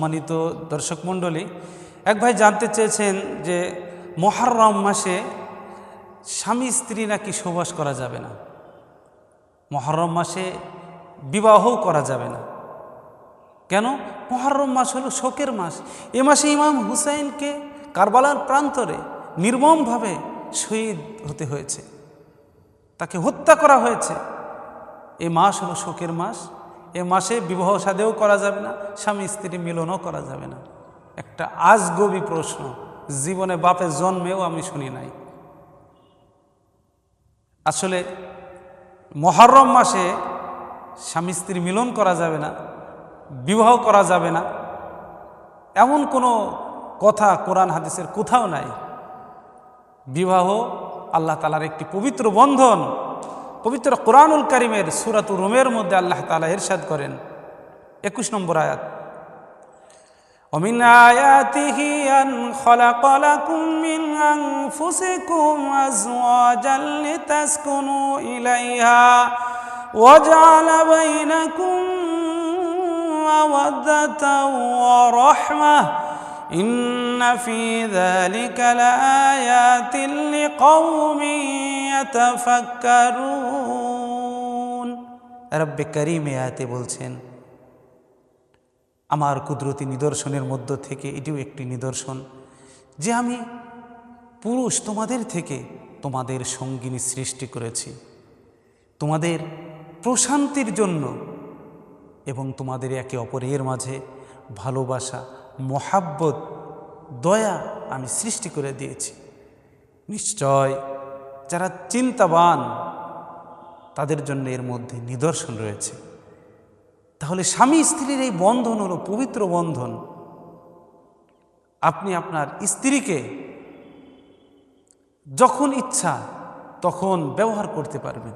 সম্মানিত দর্শক মণ্ডলী, এক ভাই জানতে চেয়েছেন যে মুহররম মাসে স্বামী স্ত্রী নাকি সহবাস করা যাবে না, মুহররম মাসে বিবাহও করা যাবে না। কেন? মুহররম মাস হলো শোকের মাস। এ মাসে ইমাম হুসাইনকে কারবালার প্রান্তরে নির্মমভাবে শহীদ হতে হয়েছে, তাকে হত্যা করা হয়েছে। এ মাস হলো শোকের মাস। এ মাসে বিবাহ সাদেও করা যাবে না, স্বামী স্ত্রী মিলনও করা যাবে না। একটা আজগবি প্রশ্ন, জীবনে বাপের জন্মেও আমি শুনি নাই। আসলে মুহররম মাসে স্বামী স্ত্রী মিলন করা যাবে না, বিবাহ করা যাবে না, এমন কোনো কথা কোরআন হাদিসের কোথাও নাই। বিবাহ আল্লাহ তাআলার একটি পবিত্র বন্ধন। পবিত্র কোরআনুল কারীমের সূরাতুর রুমের মধ্যে আল্লাহ তাআলা ইরশাদ করেন 21 নম্বর আয়াত, وَمِنْ آيَاتِهِ أَنْ خَلَقَ لَكُم مِّنْ أَنفُسِكُمْ أَزْوَاجًا لِتَسْكُنُوا إِلَيْهَا وَجَعَلَ بَيْنَكُم مَّوَدَّةً وَرَحْمَةً إِنَّ فِي ذَلِكَ لَآيَاتٍ لِقَوْمٍ يَتَفَكَّرُونَ। রব্বে কারীম আয়াতে বলছেন, আমার কুদরতি নিদর্শনের মধ্য থেকে এটিও একটি নিদর্শন যে আমি পুরুষ তোমাদের থেকে তোমাদের সঙ্গিনী সৃষ্টি করেছি, তোমাদের প্রশান্তির জন্য এবং তোমাদের একে অপরের মাঝে ভালোবাসা, মহাব্বত, দয়া আমি সৃষ্টি করে দিয়েছি। নিশ্চয় যারা চিন্তাবান তাদের জন্য এর মধ্যে নিদর্শন রয়েছে। তাহলে স্বামী স্ত্রীর এই বন্ধন হলো পবিত্র বন্ধন। আপনি আপনার স্ত্রীকে যখন ইচ্ছা তখন ব্যবহার করতে পারবেন।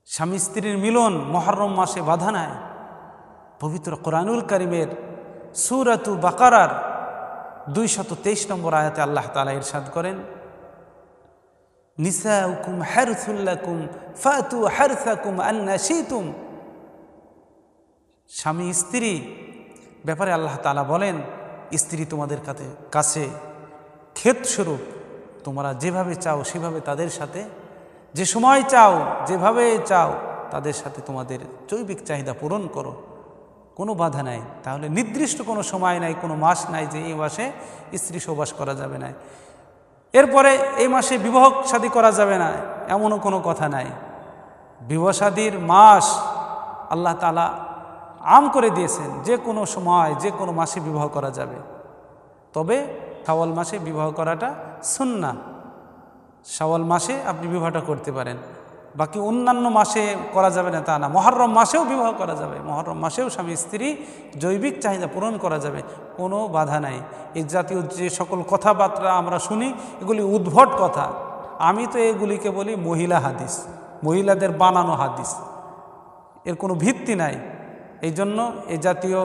স্বামী স্ত্রীর মিলন মুহররম মাসে বাধা নাই। পবিত্র কোরআনুল কারীমের সূরাতু বাকারার 223 নম্বর আয়াতে আল্লাহ তাআলা ইরশাদ করেন, নিসাউকুম হারসুল লাকুম ফাতু হারসাকুম আন্না শিতুম। স্বামী স্ত্রী ব্যাপারে আল্লাহ তাআলা বলেন, স্ত্রী তোমাদের কাছে ক্ষেতস্বরূপ, তোমরা যেভাবে চাও সেভাবে তাদের সাথে, যে সময় চাও যেভাবে চাও তাদের সাথে তোমাদের জৈবিক চাহিদা পূরণ করো, কোনো বাধা নাই। তাহলে নির্দিষ্ট কোনো সময় নাই, কোনো মাস নাই যে এই মাসে স্ত্রী সহবাস করা যাবে না, এরপরে এই মাসে বিবাহ শাদী করা যাবে না, এমনও কোনো কথা নাই। বিবাহ শাদীর মাস আল্লাহ তাআলা আম করে দিয়েছেন, যে কোনো সময় যে কোনো মাসে বিবাহ করা যাবে। তবে শাওয়াল মাসে বিবাহ করাটা সুন্নাহ। শাওয়াল মাসে আপনি বিবাহটা করতে পারেন, বাকি অন্যান্য মাসে করা যাবে না তা না। মুহররম মাসেও বিবাহ করা যাবে, মুহররম মাসেও স্বামী স্ত্রী জৈবিক চাহিদা পূরণ করা যাবে, কোনো বাধা নাই। এই জাতীয় যে সকল কথাবার্তা আমরা শুনি এগুলি উদ্ভট কথা। আমি তো এগুলিকে বলি মহিলা হাদিস, মহিলাদের বানানো হাদিস, এর কোনো ভিত্তি নাই। এই জন্য এই জাতীয়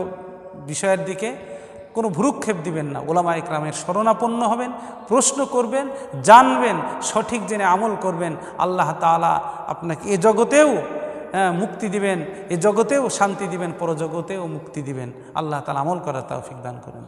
বিষয়ের দিকে কোনো ভ্রুক্ষেপ দিবেন না। উলামায়ে কেরামের শরণাপন্ন হবেন, প্রশ্ন করবেন, জানবেন, সঠিক জেনে আমল করবেন। আল্লাহ তাআলা আপনাকে এ জগতেও মুক্তি দিবেন, এ জগতেও শান্তি দিবেন, পরজগতেও মুক্তি দিবেন। আল্লাহ তাআলা আমল করার তৌফিক দান করুন।